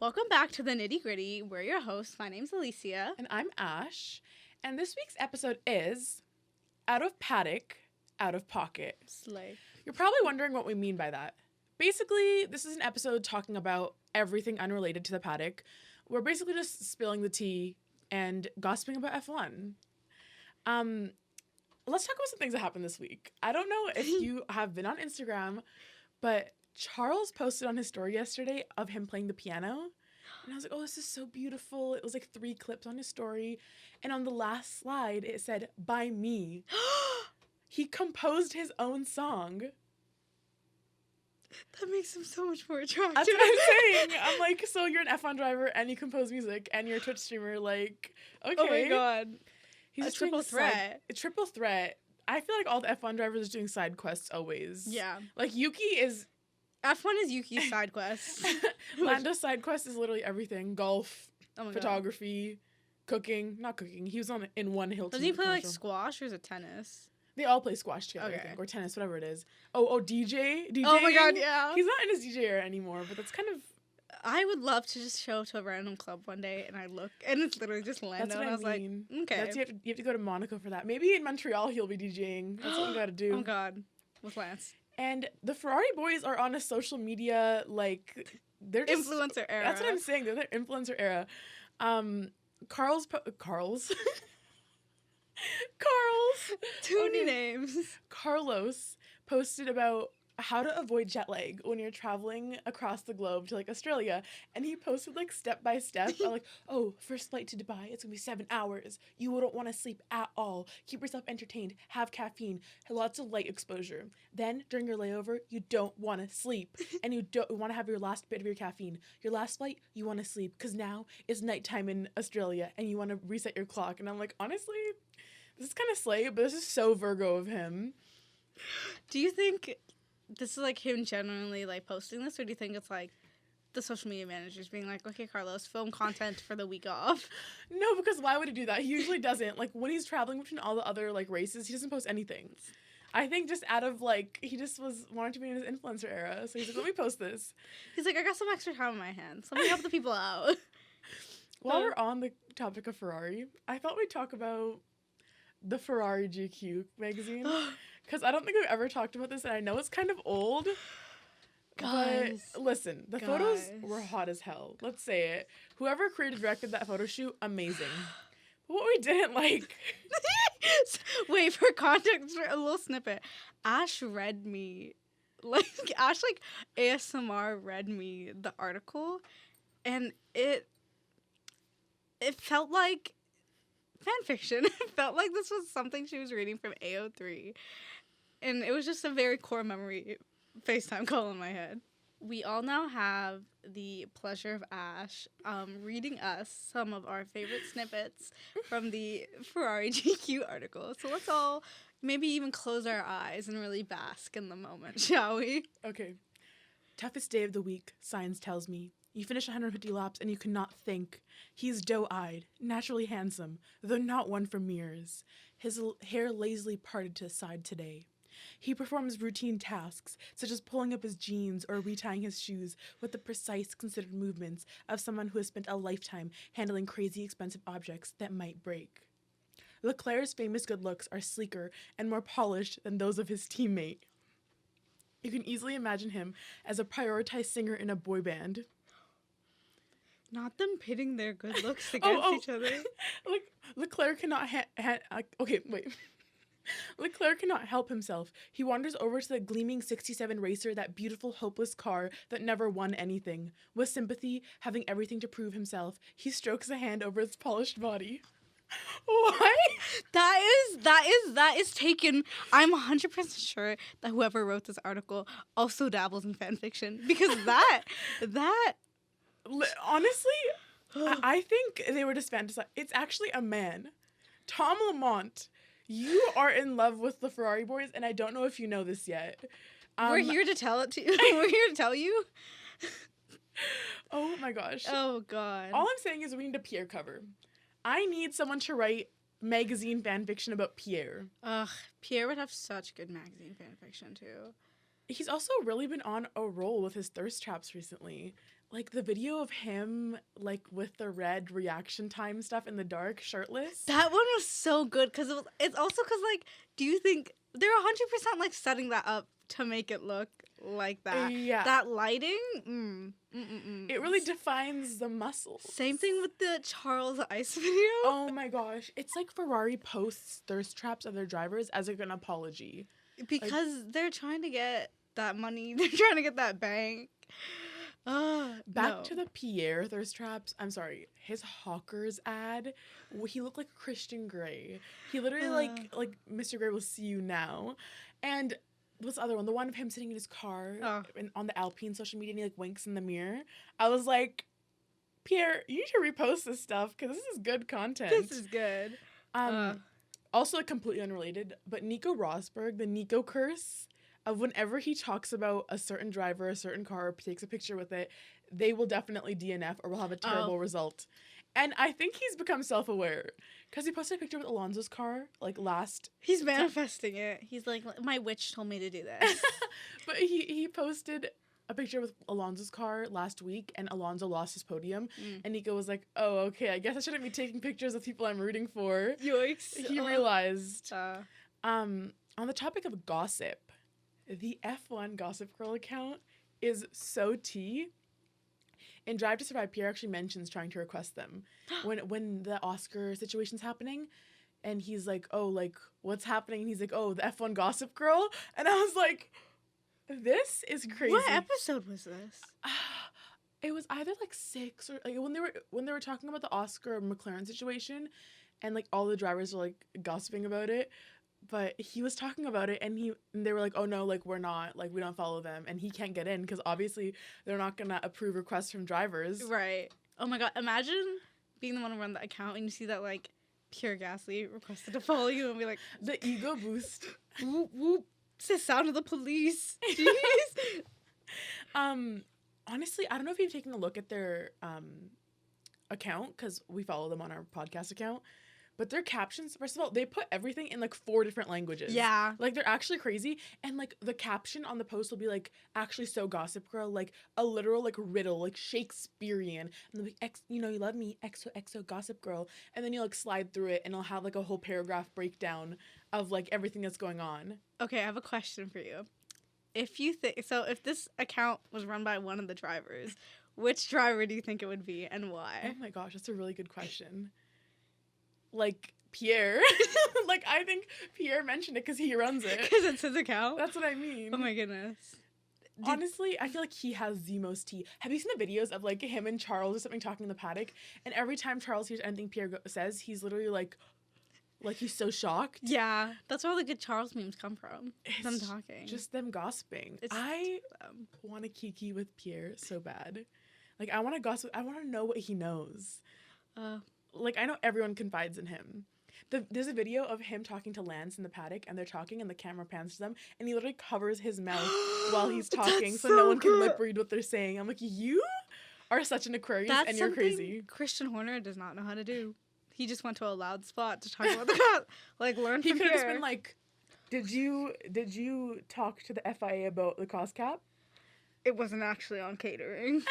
Welcome back to the Nitty Gritty. We're your hosts. My name's Allicea. And I'm Ash. And this week's episode is Out of Paddock, Out of Pocket. Slay. You're probably wondering what we mean by that. Basically, this is an episode talking about everything unrelated to the paddock. We're basically just spilling the tea and gossiping about F1. Let's talk about some things that happened this week. I don't know if you have been on Instagram, but Charles posted on his story yesterday of him playing the piano. And I was like, oh, this is so beautiful. It was like 3 clips on his story. And on the last slide, it said, by me. He composed his own song. That makes him so much more attractive. That's what I'm saying. I'm like, so you're an F1 driver and you compose music and you're a Twitch streamer. Like, okay. Oh my god. He's a triple threat. A triple threat. I feel like all the F1 drivers are doing side quests always. Yeah. Like, Yuki is... F1 is Yuki's side quest. Lando's side quest is literally everything. Golf, photography, God. Cooking. Not cooking. He was in one Hilton. Does he play like squash or is it tennis? They all play squash together, Okay. I think. Or tennis, whatever it is. Oh, DJ? DJ? Oh my god, yeah. He's not in his DJ era anymore, but that's kind of... I would love to just show up to a random club one day and I look and it's literally just Lando. That's what and I was mean. like, okay. You have to go to Monaco for that. Maybe in Montreal he'll be DJing. That's what you gotta do. Oh god. With Lance. And the Ferrari boys are on a social media, like, they're just... Influencer era. That's what I'm saying. They're their influencer era. Carl's... Too many names. Carlos posted about how to avoid jet lag when you're traveling across the globe to, like, Australia. And he posted, like, step by step. Like, oh, first flight to Dubai, it's going to be 7 hours. You wouldn't want to sleep at all. Keep yourself entertained. Have caffeine. Have lots of light exposure. Then, during your layover, you don't want to sleep. And you don't want to have your last bit of your caffeine. Your last flight, you want to sleep. Because now it's nighttime in Australia. And you want to reset your clock. And I'm like, honestly, this is kind of slay, but this is so Virgo of him. Do you think... this is like him genuinely like posting this, or do you think it's like the social media managers being like, okay, Carlos, film content for the week off? No, because why would he do that? He usually doesn't. Like, when he's traveling between all the other like races, he doesn't post anything. I think just out of like, he just wanted to be in his influencer era, so he's like, let me post this. He's like, I got some extra time on my hands. Let me help the people out. While we're on the topic of Ferrari, I thought we'd talk about the Ferrari GQ magazine. Because I don't think I've ever talked about this, and I know it's kind of old. Guys. But listen, the photos were hot as hell. Let's say it. Whoever created directed that photo shoot, amazing. But what we didn't like... Wait, for context, for a little snippet. Ash read me, Ash ASMR read me the article, and it felt like fan fiction. It felt like this was something she was reading from AO3. And it was just a very core memory FaceTime call in my head. We all now have the pleasure of Ash reading us some of our favorite snippets from the Ferrari GQ article. So let's all maybe even close our eyes and really bask in the moment, shall we? Okay. Toughest day of the week, science tells me. You finish 150 laps and you cannot think. He's doe-eyed, naturally handsome, though not one for mirrors. His hair lazily parted to the side today. He performs routine tasks, such as pulling up his jeans or retying his shoes with the precise, considered movements of someone who has spent a lifetime handling crazy expensive objects that might break. Leclerc's famous good looks are sleeker and more polished than those of his teammate. You can easily imagine him as a prioritized singer in a boy band. Not them pitting their good looks against each other. Like, Leclerc cannot okay, wait. Leclerc cannot help himself. He wanders over to the gleaming 67 Racer, that beautiful, hopeless car that never won anything. With sympathy, having everything to prove himself, he strokes a hand over its polished body. Why? That is taken. I'm 100% sure that whoever wrote this article also dabbles in fan fiction, because that honestly, I think they were just fantasizing. It's actually a man. Tom Lamont, you are in love with the Ferrari boys, and I don't know if you know this yet. We're here to tell it to you. We're here to tell you. Oh my gosh. Oh god. All I'm saying is we need a Pierre cover. I need someone to write magazine fan fiction about Pierre. Ugh, Pierre would have such good magazine fan fiction too. He's also really been on a roll with his thirst traps recently. Like the video of him like with the red reaction time stuff in the dark, shirtless. That one was so good because it's also because like, do you think they're 100% like setting that up to make it look like that? Yeah. That lighting, It really defines the muscles. Same thing with the Charles Ice video. Oh my gosh, it's like Ferrari posts thirst traps of their drivers as like an apology because they're trying to get that money. They're trying to get that bank. Back to the Pierre thirst traps. I'm sorry, his Hawkers ad. He looked like Christian Grey. He literally like Mr. Grey will see you now. And what's the other one? The one of him sitting in his car and on the Alpine social media and he like winks in the mirror. I was like, Pierre, you need to repost this stuff because this is good content. This is good. Also completely unrelated, but Nico Rosberg, the Nico curse. Of whenever he talks about a certain driver, a certain car, or takes a picture with it, they will definitely DNF or will have a terrible result. And I think he's become self-aware because he posted a picture with Alonso's car like last. He's manifesting it. He's like, my witch told me to do this. But he posted a picture with Alonso's car last week, and Alonso lost his podium. And Nico was like, "Oh, okay, I guess I shouldn't be taking pictures of people I'm rooting for." Yikes! He realized. On the topic of gossip. The F1 Gossip Girl account is so tea. In Drive to Survive, Pierre actually mentions trying to request them when the Oscar situation's happening, and he's like, "Oh, like what's happening?" And he's like, "Oh, the F1 Gossip Girl," and I was like, "This is crazy." What episode was this? It was either like 6 or like when they were talking about the Oscar McLaren situation, and like all the drivers were like gossiping about it. But he was talking about it, and they were like, "Oh no, like we're not, like we don't follow them," and he can't get in because obviously they're not gonna approve requests from drivers. Right. Oh my god! Imagine being the one to run the account and you see that like Pierre Gasly requested to follow you and be like, the ego boost. Whoop whoop! It's the sound of the police. Jeez. Honestly, I don't know if you've taken a look at their account because we follow them on our podcast account. But their captions, first of all, they put everything in like 4 different languages. Yeah. Like they're actually crazy. And like the caption on the post will be like, actually so Gossip Girl, like a literal like riddle, like Shakespearean. And they'll be, you know, you love me, XOXO Gossip Girl. And then you like slide through it and it'll have like a whole paragraph breakdown of like everything that's going on. Okay, I have a question for you. If you think, so if this account was run by one of the drivers, which driver do you think it would be and why? Oh my gosh, that's a really good question. Like Pierre. Like I think Pierre mentioned it because he runs it. Because it's his account? That's what I mean. Oh my goodness. Honestly, I feel like he has the most tea. Have you seen the videos of like him and Charles or something talking in the paddock? And every time Charles hears anything Pierre says, he's literally like he's so shocked. Yeah, that's where all the good Charles memes come from. It's them talking. Just them gossiping. I want to kiki with Pierre so bad. Like I want to gossip. I want to know what he knows. Like, I know everyone confides in him. There's a video of him talking to Lance in the paddock, and they're talking, and the camera pans to them, and he literally covers his mouth while he's talking so no one can lip read what they're saying. I'm like, you are such an Aquarius, and you're crazy. Christian Horner does not know how to do. He just went to a loud spot to talk about the cat. Like, learn from He could have Pierre. just been like, did you talk to the FIA about the cost cap? It wasn't actually on catering.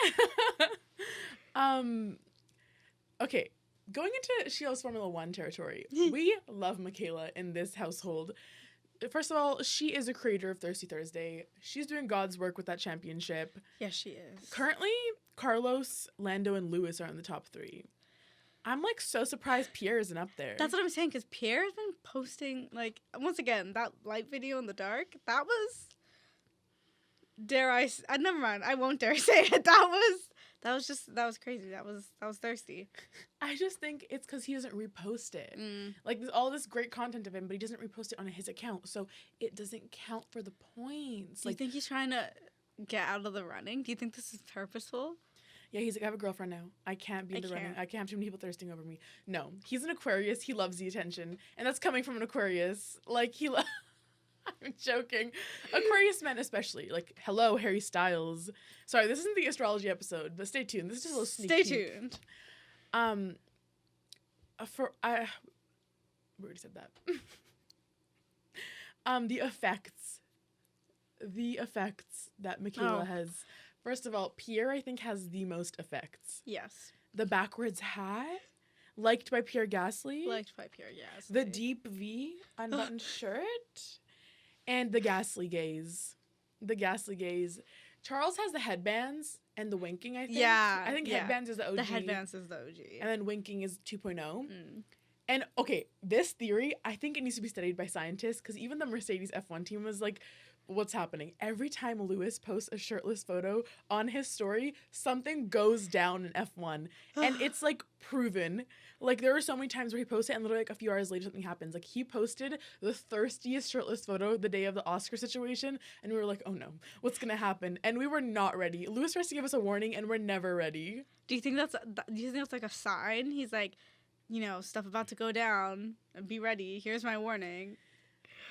Okay. Going into Sheila's Formula 1 territory, we love Michaela in this household. First of all, she is a creator of Thirsty Thursday. She's doing God's work with that championship. Yes, she is. Currently, Carlos, Lando, and Lewis are in the top 3. I'm, like, so surprised Pierre isn't up there. That's what I'm saying, because Pierre has been posting, like, once again, that light video in the dark, that was, never mind, I won't dare say it. That was crazy. That was thirsty. I just think it's because he doesn't repost it. Like, there's all this great content of him, but he doesn't repost it on his account, so it doesn't count for the points. Do you think he's trying to get out of the running? Do you think this is purposeful? Yeah, he's like, I have a girlfriend now. I can't be in the running. I can't have too many people thirsting over me. No, he's an Aquarius. He loves the attention, and that's coming from an Aquarius. Like, I'm joking. Aquarius men especially. Like, hello, Harry Styles. Sorry, this isn't the astrology episode, but stay tuned. This is just a little sneak peek. Stay tuned. We already said that. The effects that Michaela has First of all, Pierre, I think, has the most effects. Yes. The backwards hat, liked by Pierre Gasly. Liked by Pierre, yes. The deep V unbuttoned shirt. And the Gasly gaze. The Gasly gaze. Charles has the headbands and the winking, I think. Yeah. I think headbands is the OG. The headbands is the OG. And then winking is 2.0. And, okay, this theory, I think it needs to be studied by scientists, because even the Mercedes F1 team was like, what's happening? Every time Lewis posts a shirtless photo on his story, something goes down in F1. And it's, like, proven. Like, there are so many times where he posts it, and literally, like, a few hours later, something happens. Like, he posted the thirstiest shirtless photo the day of the Oscar situation, and we were like, oh, no, what's gonna happen? And we were not ready. Lewis tries to give us a warning, and we're never ready. Do you think that's like a sign? He's like, you know, stuff about to go down. Be ready. Here's my warning.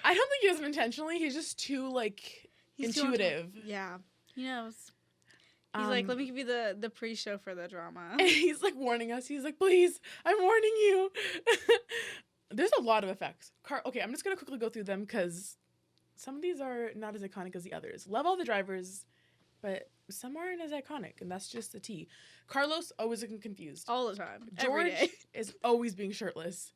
I don't think he does it intentionally. He's just too, like, intuitive. Yeah. He knows. He's like, let me give you the pre-show for the drama. And he's, like, warning us. He's like, please, I'm warning you. There's a lot of effects. Okay, I'm just going to quickly go through them because some of these are not as iconic as the others. Love all the drivers, but some aren't as iconic, and that's just the tea. Carlos, always looking confused. All the time. George Every day. is always being shirtless.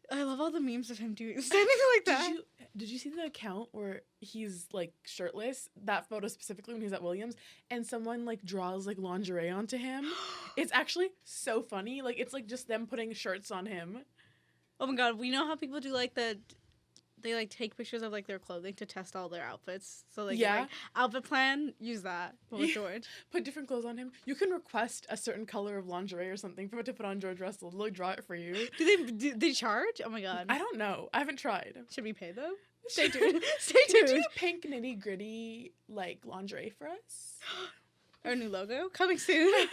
I love all the memes of him standing like that. Did you see the account where he's, like, shirtless? That photo specifically when he's at Williams, and someone, like, draws, like, lingerie onto him. It's actually so funny. Like, it's, like, just them putting shirts on him. Oh my god, we know how people do, like, they, like, take pictures of, like, their clothing to test all their outfits. So, like, like outfit plan, use that with George. Put different clothes on him. You can request a certain color of lingerie or something to put on George Russell. They'll, like, draw it for you. Do they charge? Oh my god. I don't know. I haven't tried. Should we pay them? Stay tuned. Stay Can tuned. you do pink nitty gritty, like, lingerie for us? Our new logo coming soon.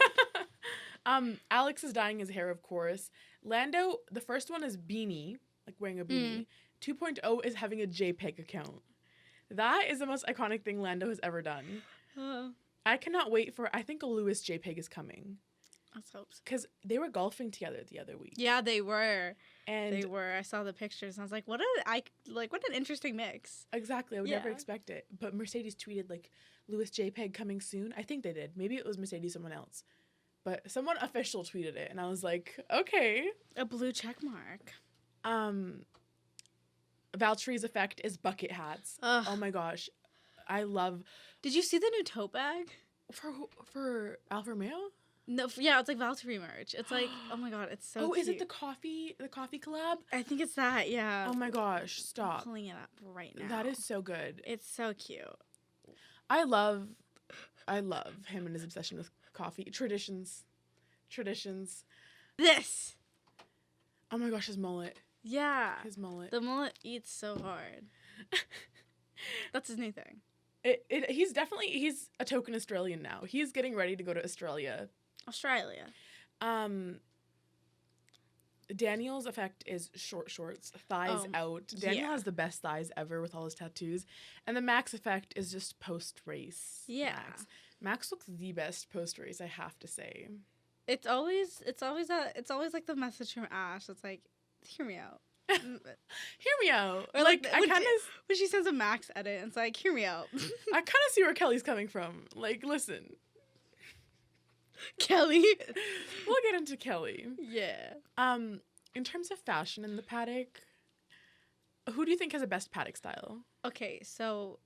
Alex is dyeing his hair, of course. Lando, the first one is beanie, like wearing a beanie. 2.0 is having a JPEG account. That is the most iconic thing Lando has ever done. I cannot wait for, I think a Lewis JPEG is coming. Let's hope so. Because they were golfing together the other week. Yeah, they were. And they were. I saw the pictures and I was like, what an interesting mix. Exactly. I would never expect it. But Mercedes tweeted, like, Lewis JPEG coming soon. I think they did. Maybe it was Mercedes, someone else. But someone official tweeted it. And I was like, okay. A blue check mark. Valtteri's effect is bucket hats. Ugh. Oh my gosh. I love... Did you see the new tote bag? For Alfa Romeo? No, yeah, it's like Valtteri merch. It's like, oh my god, it's so cute. Is it the coffee collab? I think it's that, yeah. Oh my gosh, stop. I'm pulling it up right now. That is so good. It's so cute. I love him and his obsession with coffee. Traditions. This. Oh my gosh, his mullet. Yeah. His mullet. The mullet eats so hard. That's his new thing. He's a token Australian now. He's getting ready to go to Australia. Daniel's effect is short shorts, thighs out. Daniel has the best thighs ever with all his tattoos. And the Max effect is just post-race. Yeah. Max looks the best post-race, I have to say. It's always like the message from Ash. It's like, hear me out. Hear me out. Or like I kind of when she sends a Max edit, it's like, hear me out. I kind of see where Kelly's coming from. Like, listen. Kelly. We'll get into Kelly. Yeah. In terms of fashion in the paddock, who do you think has the best paddock style? Okay, so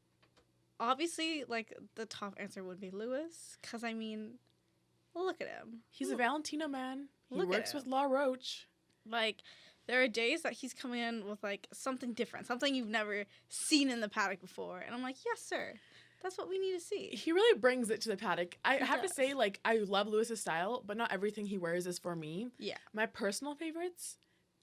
obviously, like, the top answer would be Lewis, because I mean, look at him. He's a Valentino man. He works with La Roche. Like, there are days that he's coming in with, like, something different, something you've never seen in the paddock before, and I'm like, yes, sir. That's what we need to see. He really brings it to the paddock. I have to say, like, I love Lewis's style, but not everything he wears is for me. Yeah. My personal favorites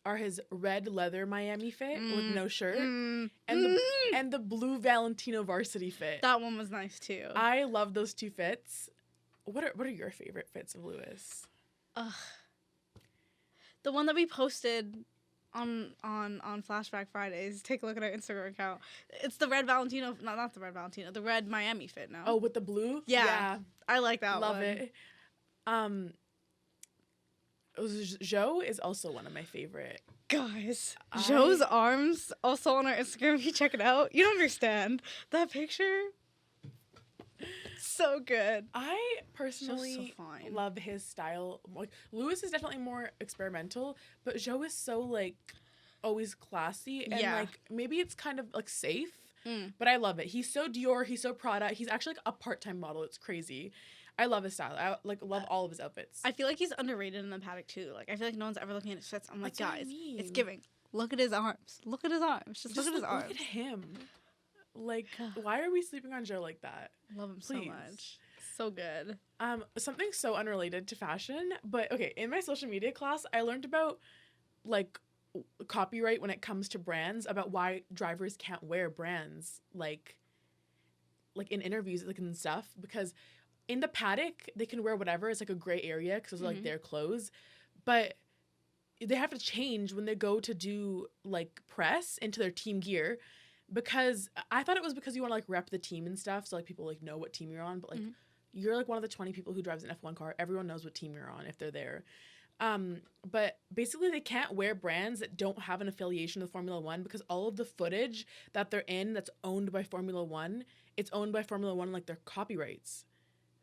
are his red leather Miami fit with no shirt and the blue Valentino varsity fit. That one was nice too. I love those two fits. What are your favorite fits of Lewis? The one that we posted on Flashback Fridays. Take a look at our Instagram account. It's the red Valentino, not the red Valentino, the red Miami fit now. Oh, with the blue? Yeah. I like that Love one. it. Joe is also one of my favorite. Guys, Joe's arms also on our Instagram. If you check it out, you don't understand that picture. So good. I Joe's personally so fine. love his style. Like Lewis is definitely more experimental, but Joe is so like always classy and Yeah. like maybe it's kind of like safe, Mm. but I love it. He's so Dior, he's so Prada. He's actually like a part-time model. It's crazy. I love his style. I like love all of his outfits. I feel like he's underrated in the paddock too. Like I feel like no one's ever looking at his fits. I'm like, That's what I guys, it's mean. giving. Look at his arms. Look at his arms. Just look at his arms. Look at him. Like, why are we sleeping on Joe like that? Love him Please. so much. So good. Something so unrelated to fashion, but okay, in my social media class, I learned about like copyright when it comes to brands, about why drivers can't wear brands like in interviews like and stuff, because in the paddock they can wear whatever. It's like a gray area because it's like their clothes, but they have to change when they go to do like press into their team gear, because I thought it was because you want to like rep the team and stuff, so like people like know what team you're on, but like you're like one of the 20 people who drives an F1 car. Everyone knows what team you're on if they're there. But basically they can't wear brands that don't have an affiliation with Formula One, because all of the footage that they're in that's owned by Formula One, it's owned by Formula One, like their copyrights.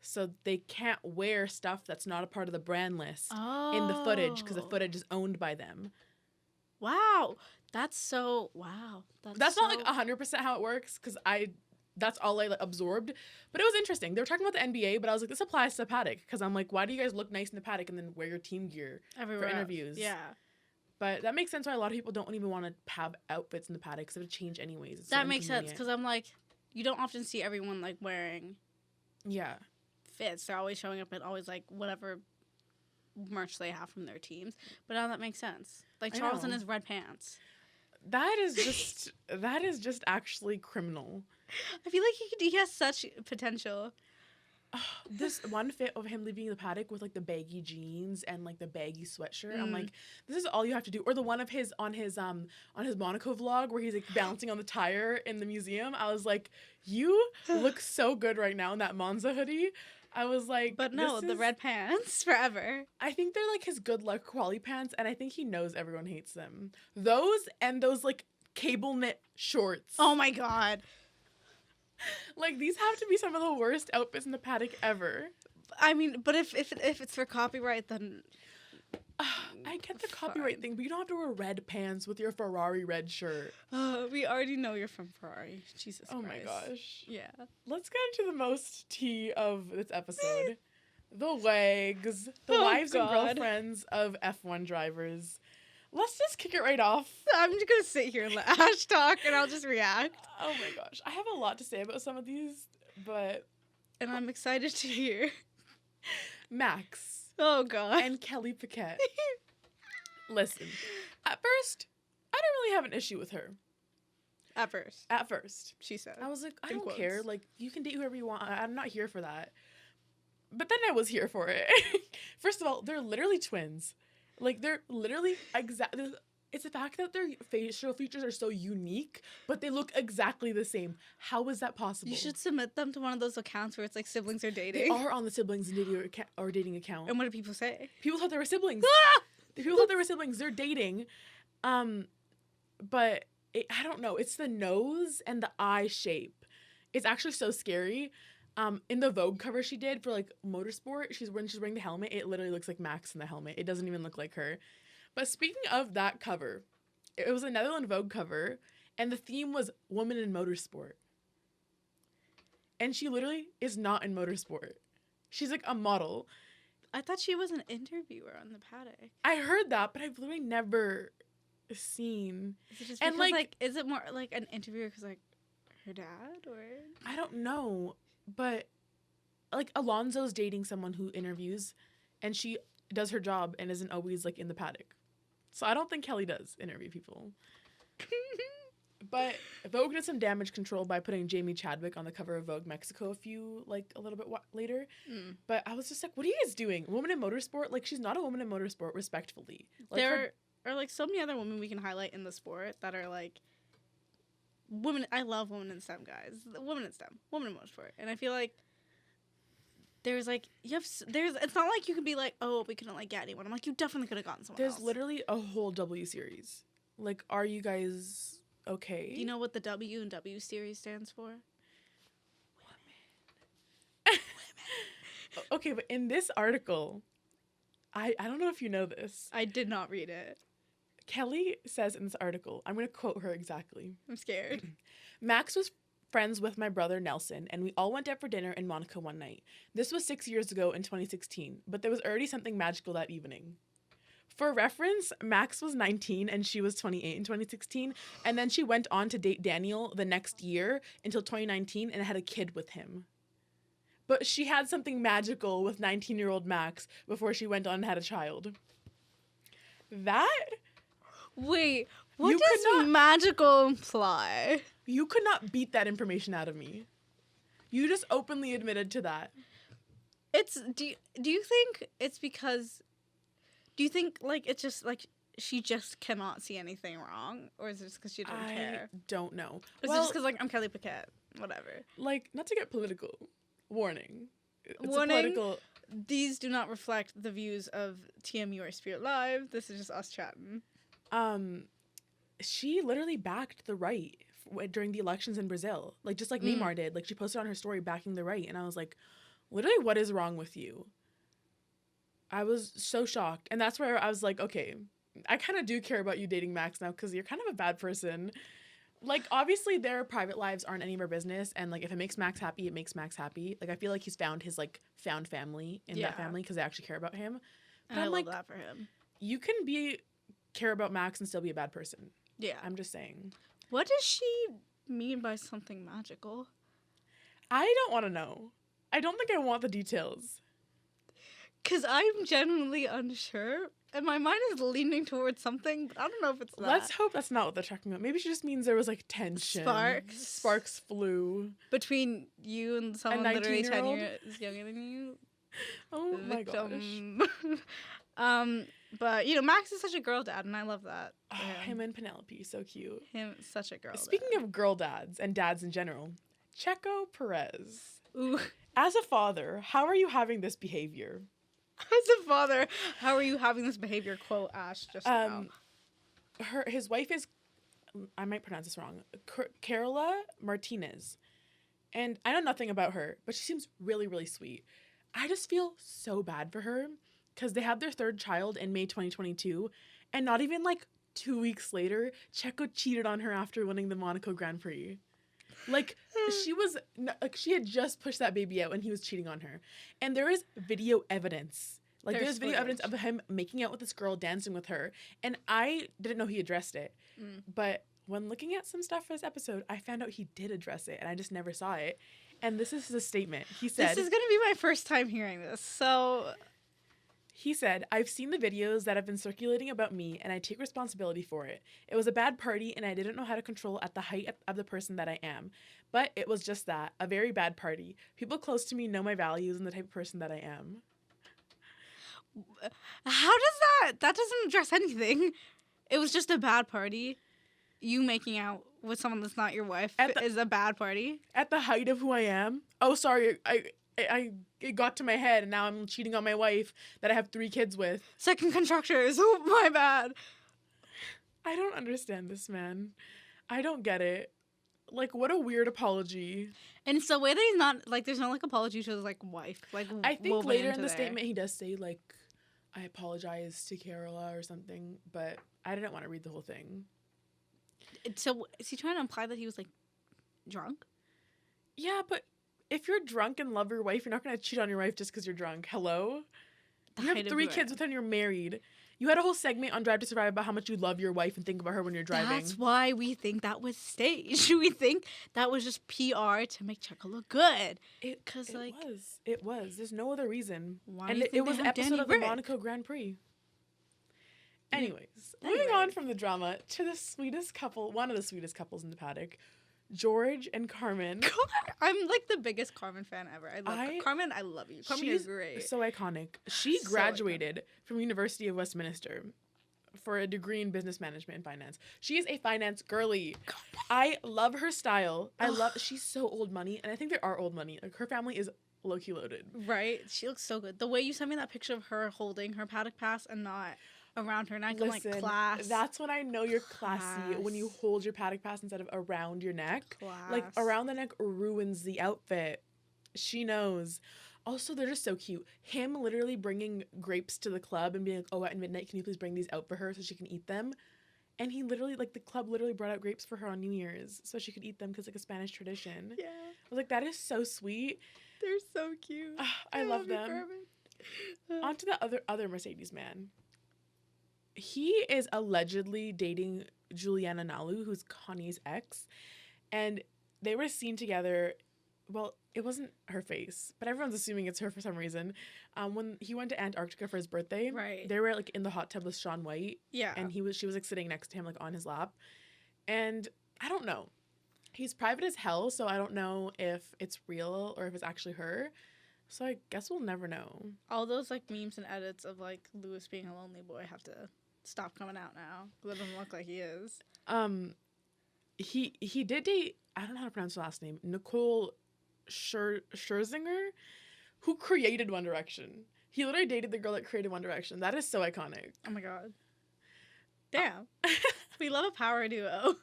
So they can't wear stuff that's not a part of the brand list in the footage, because the footage is owned by them. Wow. That's so wow. That's not like 100% how it works, because that's all I like absorbed. But it was interesting. They were talking about the NBA, but I was like, this applies to paddock, because I'm like, why do you guys look nice in the paddock and then wear your team gear everywhere for interviews? Yeah. But that makes sense why a lot of people don't even want to have outfits in the paddock, because it would change anyways. It's That makes sense, because I'm like, you don't often see everyone like wearing fits. They're always showing up in always like whatever merch they have from their teams. But now that makes sense. Like Charles in his red pants. That is just actually criminal. I feel like he has such potential. This one fit of him leaving the paddock with like the baggy jeans and like the baggy sweatshirt. I'm like, this is all you have to do. Or the one of his on his Monaco vlog where he's like bouncing on the tire in the museum. I was like, you look so good right now in that Monza hoodie. I was like, but no, the red pants forever. I think they're like his good luck quality pants, and I think he knows everyone hates them. Those and those like cable knit shorts. Oh my god. Like, these have to be some of the worst outfits in the paddock ever. I mean, but if it's for copyright, then I get the copyright thing, but you don't have to wear red pants with your Ferrari red shirt. We already know you're from Ferrari. Jesus Christ. Oh my gosh. Yeah. Let's get into the most tea of this episode. The wags. The wives and girlfriends of F1 drivers. Let's just kick it right off. I'm just going to sit here and let Ash talk, and I'll just react. Oh my gosh. I have a lot to say about some of these, but... And I'm excited to hear. Max. Oh, God. And Kelly Piquet. Listen, at first, I didn't really have an issue with her. At first. She said. I was like, I don't care. Like, you can date whoever you want. I'm not here for that. But then I was here for it. First of all, they're literally twins. Like, they're literally exactly... It's the fact that their facial features are so unique, but they look exactly the same. How is that possible? You should submit them to one of those accounts where it's like siblings are dating. They are on the siblings or dating account. And what do people say? People thought they were siblings. People thought they were siblings. They're dating. But I don't know. It's the nose and the eye shape. It's actually so scary. In the Vogue cover she did for like motorsport, when she's wearing the helmet, it literally looks like Max in the helmet. It doesn't even look like her. But speaking of that cover, it was a Netherlands Vogue cover, and the theme was woman in motorsport. And she literally is not in motorsport. She's like a model. I thought she was an interviewer on the paddock. I heard that, but I've literally never seen. Is it just because, like, is it more like an interviewer because, like, her dad, or? I don't know, but, like, Alonso's dating someone who interviews, and she does her job and isn't always, like, in the paddock. So I don't think Kelly does interview people. But Vogue did some damage control by putting Jamie Chadwick on the cover of Vogue Mexico a little bit later. But I was just like, what are you guys doing? Woman in motorsport? Like, she's not a woman in motorsport, respectfully. Like, there are, like, so many other women we can highlight in the sport that are, like, women. I love women in STEM, guys. Women in STEM. Women in motorsport. And I feel like there's, like, it's not like you can be like, oh, we couldn't, like, get anyone. I'm like, you definitely could have gotten someone else. There's literally a whole W series. Like, are you guys okay? Do you know what the W in W series stands for? Women. Okay, but in this article, I don't know if you know this. I did not read it. Kelly says in this article, I'm going to quote her exactly. I'm scared. Max was friends with my brother Nelson, and we all went out for dinner in Monaco one night. This was 6 years ago in 2016, but there was already something magical that evening. For reference, Max was 19 and she was 28 in 2016, and then she went on to date Daniel the next year until 2019 and had a kid with him. But she had something magical with 19-year-old Max before she went on and had a child. That... Wait, what does magical imply? You could not beat that information out of me. You just openly admitted to that. Do you think it's because... Do you think, like, it's just, like, she just cannot see anything wrong? Or is it just because she doesn't care? I don't know. Or is it just because, like, I'm Kelly Paquette? Whatever. Like, not to get political. Warning. It's Warning. A political... These do not reflect the views of TMU or Spirit Live. This is just us chatting. She literally backed the right during the elections in Brazil. Like, just like Neymar did. Like, she posted on her story backing the right. And I was like, literally, what is wrong with you? I was so shocked. And that's where I was like, okay, I kind of do care about you dating Max now because you're kind of a bad person. Like, obviously, their private lives aren't any of our business. And, like, if it makes Max happy, it makes Max happy. Like, I feel like he's found his, like, found family in that family because they actually care about him. But And I love love that for him. You can care about Max and still be a bad person. Yeah. I'm just saying. What does she mean by something magical? I don't want to know. I don't think I want the details. Because I'm genuinely unsure. And my mind is leaning towards something, but I don't know if it's that. Let's hope that's not what they're talking about. Maybe she just means there was, like, tension. Sparks flew. Between you and someone literally 10 years younger than you. Oh my gosh. But, you know, Max is such a girl dad, and I love that. Him and Penelope, so cute. Him, such a girl Speaking dad. of girl dads and dads in general, Checo Perez. Ooh. As a father, how are you having this behavior? As a father, how are you having this behavior? Quote Ash just now. His wife is, I might pronounce this wrong, Carola Martinez. And I know nothing about her, but she seems really, really sweet. I just feel so bad for her because they had their third child in May 2022. And not even like 2 weeks later, Checo cheated on her after winning the Monaco Grand Prix. Like, she had just pushed that baby out and he was cheating on her. And there is video evidence. Like, there's video evidence of him making out with this girl, dancing with her. And I didn't know he addressed it. But when looking at some stuff for this episode, I found out he did address it. And I just never saw it. And this is his statement. He said... This is going to be my first time hearing this, so... He said, I've seen the videos that have been circulating about me, and I take responsibility for it. It was a bad party, and I didn't know how to control at the height of the person that I am. But it was just that, a very bad party. People close to me know my values and the type of person that I am. How does that... That doesn't address anything. It was just a bad party. You making out with someone that's not your wife is a bad party. At the height of who I am? Oh, sorry, it got to my head and now I'm cheating on my wife that I have 3 kids with. Second contractors. Oh, my bad. I don't understand this, man. I don't get it. Like, what a weird apology. And it's the way that he's not, like, there's no, like, apology to his, like, wife. Like, I think later in the statement he does say, like, I apologize to Carola or something, but I didn't want to read the whole thing. So, is he trying to imply that he was, like, drunk? Yeah, but if you're drunk and love your wife, you're not going to cheat on your wife just because you're drunk. Hello? You have 3 kids with her and you're married. You had a whole segment on Drive to Survive about how much you love your wife and think about her when you're driving. That's why we think that was staged. We think that was just PR to make Checo look good. It was. There's no other reason. Why and it was an episode of the Monaco Grand Prix. Anyways, moving on from the drama to the sweetest couple, one of the sweetest couples in the paddock, George and Carmen. I'm like the biggest Carmen fan ever. I love Carmen. I love you. Carmen is great. So iconic. She graduated from University of Westminster for a degree in business management and finance. She is a finance girly. I love her style. She's so old money, and I think there are old money. Like, her family is low-key loaded. Right? She looks so good. The way you sent me that picture of her holding her paddock pass and not around her neck. Listen, I'm like, class. That's when I know you're classy. When you hold your paddock pass instead of around your neck. Class. Like, around the neck ruins the outfit. She knows. Also, they're just so cute. Him literally bringing grapes to the club and being like, oh, at midnight, can you please bring these out for her so she can eat them? And he literally, like, the club literally brought out grapes for her on New Year's so she could eat them because, like, a Spanish tradition. Yeah. I was like, that is so sweet. They're so cute. I love them. On to the other Mercedes man. He is allegedly dating Juliana Nalu, who's Kanye's ex. And they were seen together. Well, it wasn't her face, but everyone's assuming it's her for some reason. When he went to Antarctica for his birthday, Right. they were like in the hot tub with Shaun White. Yeah. And she was like sitting next to him, like on his lap. And I don't know. He's private as hell, so I don't know if it's real or if it's actually her. So I guess we'll never know. All those like memes and edits of like Lewis being a lonely boy have to stop coming out now. It doesn't look like he is. He did date, I don't know how to pronounce her last name, Nicole Scherzinger, who created One Direction. He literally dated the girl that created One Direction. That is so iconic. Oh my god. Damn. We love a power duo.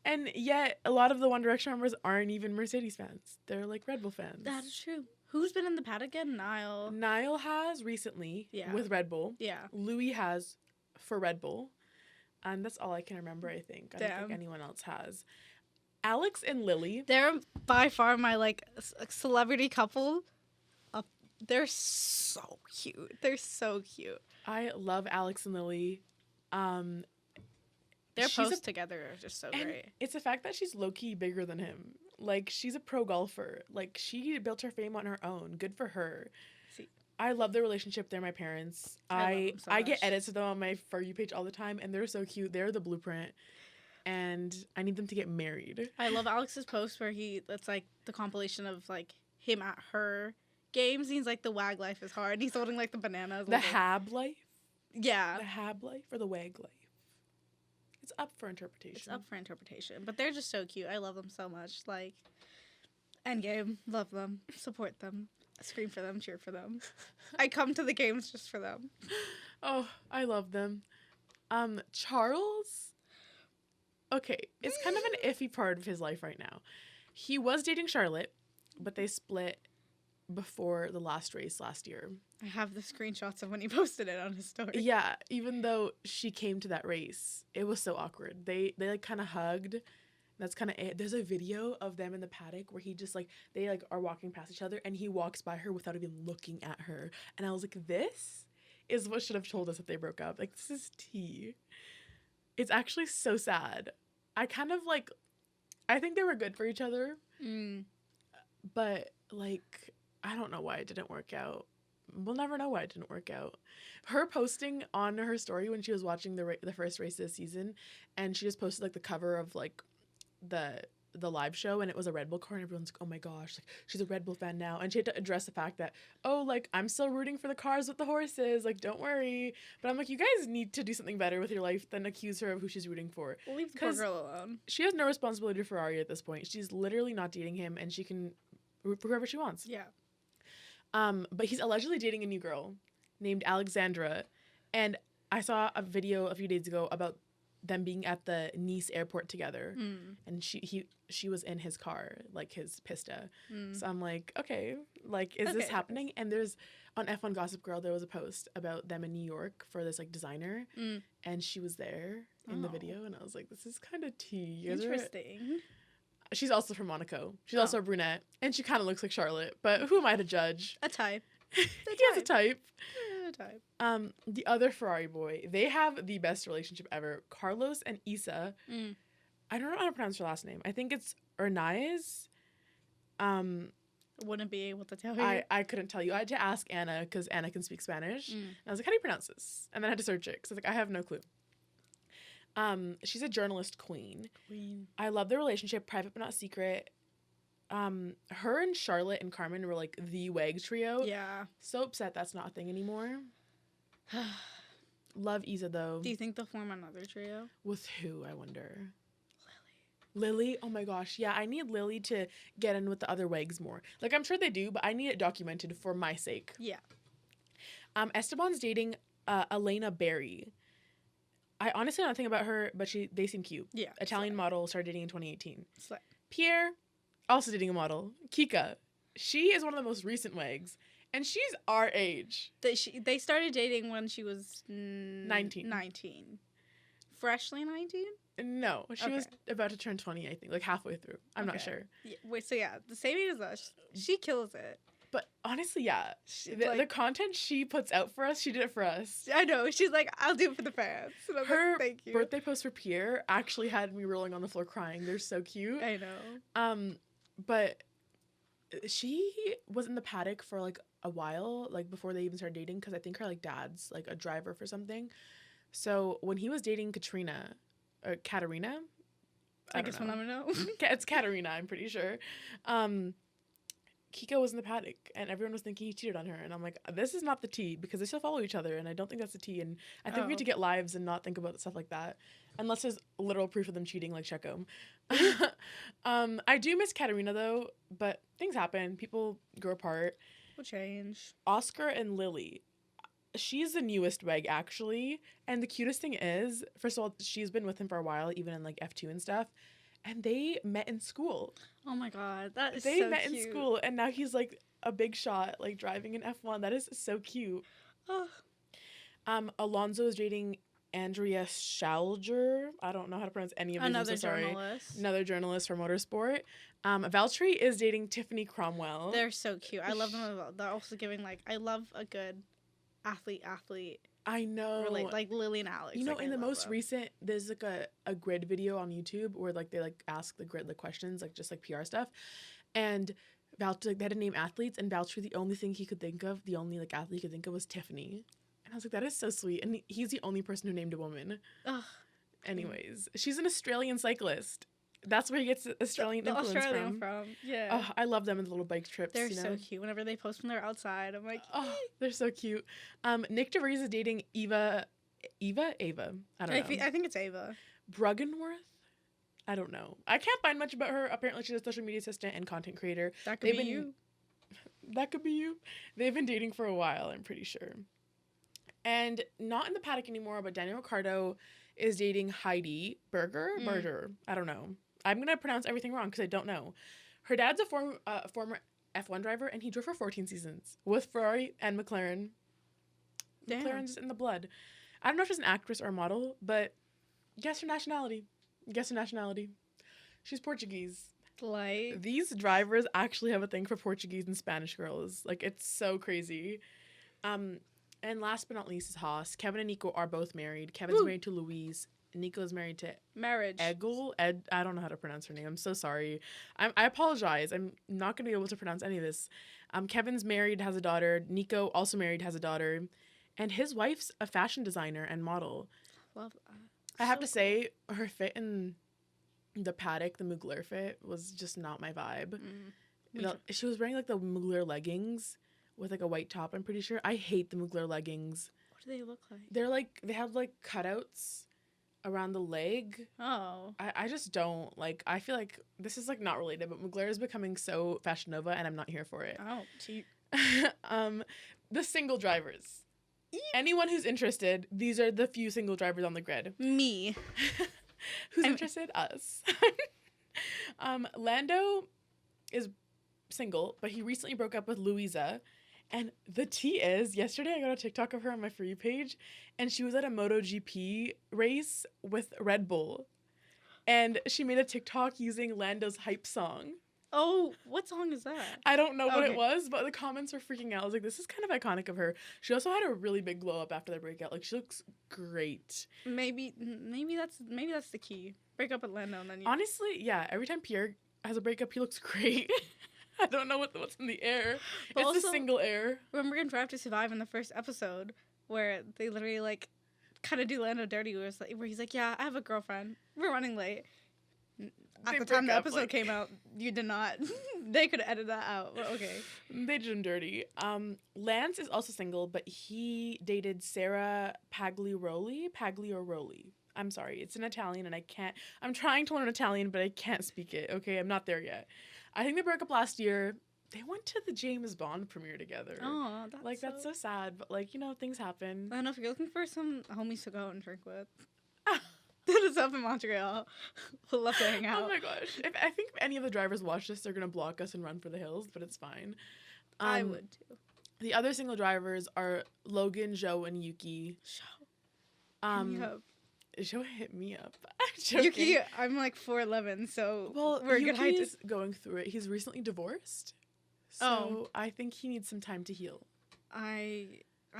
And yet, a lot of the One Direction members aren't even Mercedes fans. They're like Red Bull fans. That is true. Who's been in the Paddock again? Niall has recently with Red Bull. Yeah. Louis has for Red Bull. And that's all I can remember, I think. I don't think anyone else has. Alex and Lily. They're by far my like celebrity couple. They're so cute. They're so cute. I love Alex and Lily. Their posts together are just so great. It's the fact that she's low-key bigger than him. Like, she's a pro golfer. Like, she built her fame on her own. Good for her. See. I love their relationship. They're my parents. I get edits of them on my For You page all the time, and they're so cute. They're the blueprint. And I need them to get married. I love Alex's post where that's like the compilation of like him at her games. He's like, the wag life is hard. And he's holding like the bananas. The hab life? Yeah. The hab life or the wag life? It's up for interpretation. But they're just so cute. I love them so much. Like, Endgame. Love them. Support them. Scream for them. Cheer for them. I come to the games just for them. Oh, I love them. Charles? Okay, it's kind of an iffy part of his life right now. He was dating Charlotte, but they split before the last race last year. I have the screenshots of when he posted it on his story. Yeah, even though she came to that race, it was so awkward. They like kind of hugged. That's kind of it. There's a video of them in the paddock where he just like, they like are walking past each other and he walks by her without even looking at her. And I was like, this is what should have told us that they broke up. Like, this is tea. It's actually so sad. I kind of like, I think they were good for each other. But like, I don't know why it didn't work out. We'll never know why it didn't work out. Her posting on her story when she was watching the first race this season, and she just posted like the cover of like the live show, and it was a Red Bull car, and everyone's like, oh my gosh, like she's a Red Bull fan now. And she had to address the fact that, oh, like I'm still rooting for the cars with the horses, like don't worry. But I'm like, you guys need to do something better with your life than accuse her of who she's rooting for. We'll leave the poor girl alone. She has no responsibility for Ferrari at this point. She's literally not dating him, and she can root for whoever she wants. Yeah. But he's allegedly dating a new girl named Alexandra, and I saw a video a few days ago about them being at the Nice airport together, and she was in his car, like his Pista. So I'm like, okay, like is this happening? And there's on F1 Gossip Girl there was a post about them in New York for this like designer, and she was there in the video, and I was like, this is kind of tea. Interesting. She's also from Monaco. She's also a brunette, and she kind of looks like Charlotte. But who am I to judge? A type. He has a type. A type. The other Ferrari boy, they have the best relationship ever. Carlos and Issa. I don't know how to pronounce her last name. I think it's Ernaiz. Wouldn't be able to tell you. I couldn't tell you. I had to ask Anna because Anna can speak Spanish. And I was like, how do you pronounce this? And then I had to search it because I was like, I have no clue. She's a journalist queen. I love their relationship, private but not secret. Her and Charlotte and Carmen were like the WAG trio. Yeah. So upset that's not a thing anymore. Love Isa though. Do you think they'll form another trio? With who, I wonder? Lily? Oh my gosh. Yeah, I need Lily to get in with the other WAGs more. Like, I'm sure they do, but I need it documented for my sake. Yeah. Esteban's dating Elena Berry. I honestly don't think about her, but they seem cute. Yeah. Italian model, started dating in 2018. Slay. Pierre, also dating a model. Kika. She is one of the most recent wags, and she's our age. They started dating when she was 19. 19. Freshly 19? No, she was about to turn 20, I think, like halfway through. I'm not sure. Yeah, wait, so yeah, the same age as us. She kills it. But honestly, yeah, the content she puts out for us, she did it for us. I know. She's like, I'll do it for the fans. And I'm Her like, thank you. birthday post for Pierre actually had me rolling on the floor crying. They're so cute. I know. But she was in the Paddock for like a while, like before they even started dating, because I think her like dad's like a driver for something. So when he was dating Katarina, I guess we'll never know. It's Katarina, I'm pretty sure. Kiko was in the Paddock, and everyone was thinking he cheated on her, and I'm like, this is not the tea, because they still follow each other, and I don't think that's the tea, and I think we need to get lives and not think about stuff like that, unless there's literal proof of them cheating, like Checo. I do miss Katarina, though, but things happen. People grow apart. We'll change. Oscar and Lily. She's the newest wag, actually, and the cutest thing is, first of all, she's been with him for a while, even in, like, F2 and stuff, and they met in school. Oh my god, that is they so met cute. in school, and now he's like a big shot, like driving an F1. That is so cute. Oh. Alonso is dating Andrea Schalger. I don't know how to pronounce any of these. Another I'm so sorry. journalist. Another journalist for motorsport. Valtteri is dating Tiffany Cromwell. They're so cute. I love them as well. They're also giving like, I love a good athlete. I know. Like Lily and Alex. You know, like, in the most them. recent, there's like a grid video on YouTube where like they like ask the grid like questions, like just like PR stuff. And Valtteri, like, they had to name athletes, and Valtteri, the only thing he could think of, the only like athlete he could think of was Tiffany. And I was like, that is so sweet. And he's the only person who named a woman. Ugh. Anyways, she's an Australian cyclist. That's where he gets Australian influence from. Yeah. Oh, I love them in the little bike trips. They're you know? so cute. Whenever they post when they're outside, I'm like, oh, they're so cute. Nick DeVries is dating Ava. I don't know. I think it's Ava. Bruggenworth? I don't know. I can't find much about her. Apparently, she's a social media assistant and content creator. That could be you. That could be you. They've been dating for a while, I'm pretty sure. And not in the Paddock anymore, but Daniel Ricciardo is dating Heidi Berger. I don't know. I'm going to pronounce everything wrong because I don't know. Her dad's a former F1 driver, and he drove for 14 seasons with Ferrari and McLaren. Damn. McLaren's in the blood. I don't know if she's an actress or a model, but guess her nationality. She's Portuguese. Like, These drivers actually have a thing for Portuguese and Spanish girls. Like, it's so crazy. And last but not least is Haas. Kevin and Nico are both married. Kevin's married to Louise. Nico's married to marriage. I don't know how to pronounce her name. I'm so sorry. I apologize. I'm not going to be able to pronounce any of this. Kevin's married, has a daughter. Nico, also married, has a daughter. And his wife's a fashion designer and model. Love that. I have to say, her fit in the Paddock, the Mugler fit, was just not my vibe. She was wearing like the Mugler leggings with like a white top, I'm pretty sure. I hate the Mugler leggings. What do they look like? They're like, they have like cutouts around the leg. Oh. I just don't like. I feel like this is like not related, but Mugler is becoming so Fashion Nova, and I'm not here for it. Oh, cheap. The single drivers. Anyone who's interested, these are the few single drivers on the grid. Me. Who's interested? Us. Lando is single, but he recently broke up with Louisa. And the tea is, yesterday I got a TikTok of her on my For You page, and she was at a MotoGP race with Red Bull. And she made a TikTok using Lando's hype song. Oh, what song is that? I don't know what it was, but the comments were freaking out. I was like, this is kind of iconic of her. She also had a really big glow up after the breakout. Like, she looks great. Maybe that's the key. Break up with Lando and then you... Honestly, yeah. Every time Pierre has a breakup, he looks great. I don't know what's in the air. But it's also, the single air. Remember in Drive to Survive in the first episode where they literally like kind of do Lando dirty, where he's like, yeah, I have a girlfriend. We're running late. At the time the episode came out, you did not. They could edit that out. But okay. They did him dirty. Lance is also single, but he dated Sarah Pagliaroli. I'm sorry. It's in Italian, and I'm trying to learn Italian, but I can't speak it. Okay, I'm not there yet. I think they broke up last year. They went to the James Bond premiere together. Oh, that's so sad. But, things happen. I don't know if you're looking for some homies to go out and drink with. Hit us up in Montreal. We'll love to hang out. Oh my gosh. I think if any of the drivers watch this, they're going to block us and run for the hills, but it's fine. I would too. The other single drivers are Logan, Joe, and Yuki. Hit me up. Joe hit me up. I'm joking. Yuki, I'm like 4'11", so we're good height. Yuki's going through it. He's recently divorced, so I think he needs some time to heal. I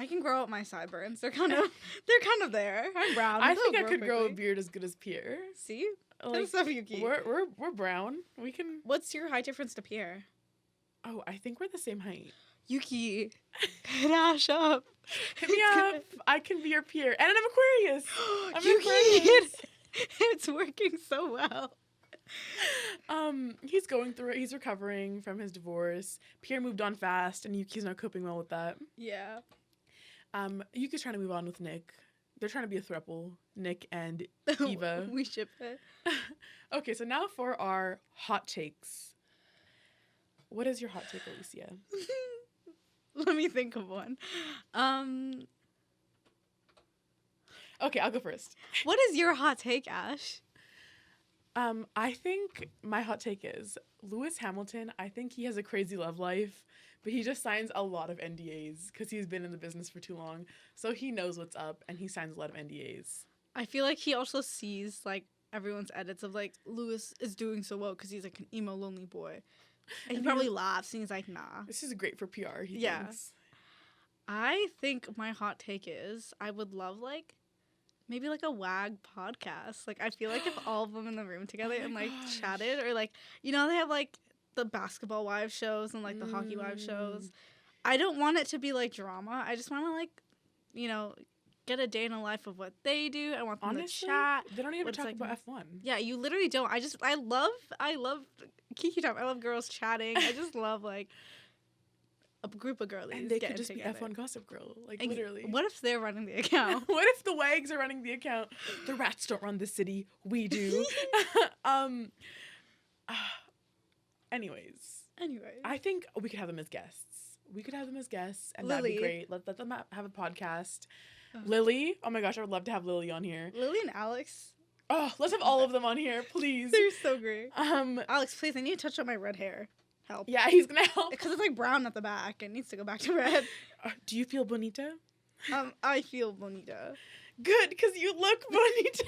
can grow out my sideburns. They're kind of there. I'm brown. I think I could grow a beard as good as Pierre. See, Like, that's stuff, Yuki. we're brown. We can. What's your height difference to Pierre? Oh, I think we're the same height. Yuki, hit Ash up. Hit me up. I can be your Pierre, and I'm Aquarius. I'm Yuki, Aquarius. it's working so well. He's going through it. He's recovering from his divorce. Pierre moved on fast, and Yuki's not coping well with that. Yeah. Yuki's trying to move on with Nick. They're trying to be a throuple, Nick and Eva. We ship it. Okay, so now for our hot takes. What is your hot take, Allicea? Let me think of one. Okay, I'll go first. What is your hot take, Ash? I think my hot take is Lewis Hamilton. I think he has a crazy love life, but he just signs a lot of NDAs because he's been in the business for too long. So he knows what's up, and he signs a lot of NDAs. I feel like he also sees like everyone's edits of like Lewis is doing so well because he's like an emo lonely boy. And he probably laughs and he's like, nah. This is great for PR, he thinks. I think my hot take is I would love like maybe like a WAG podcast. Like I feel like if all of them in the room together and like chatted, or like, you know, they have like the basketball wives shows and like the hockey wives shows. I don't want it to be like drama. I just want to like, you know, get a day in the life of what they do. I want them to chat. They don't even What's talk like, about F1. Yeah, you literally don't. I love Kiki time. I love girls chatting. I just love like a group of girlies. And they could just together. be F1 Gossip Girl, like literally. What if they're running the account? What if the WAGs are running the account? The rats don't run the city. We do. Anyways, I think we could have them as guests. And that'd be great. Let them have a podcast. Lily, oh my gosh, I would love to have Lily on here. Lily and Alex. Oh, let's have all of them on here, please. They're so great. Alex, please, I need to touch up my red hair. Help. Yeah, he's gonna help. Because it's like brown at the back. It needs to go back to red. Do you feel bonita? I feel bonita. Good, because you look bonita.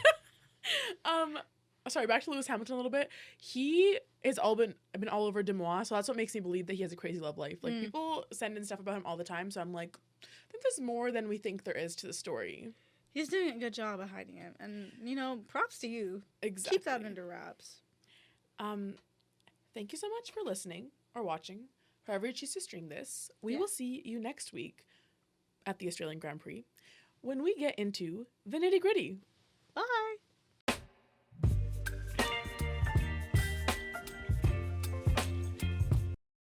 Sorry, back to Lewis Hamilton a little bit. He has been all over Des Moines, so that's what makes me believe that he has a crazy love life. Like, people send in stuff about him all the time, so I'm like, I think there's more than we think there is to the story. He's doing a good job of hiding it, and, you know, props to you. Exactly. Keep that under wraps. Thank you so much for listening or watching, however you choose to stream this. We will see you next week at the Australian Grand Prix when we get into the nitty-gritty.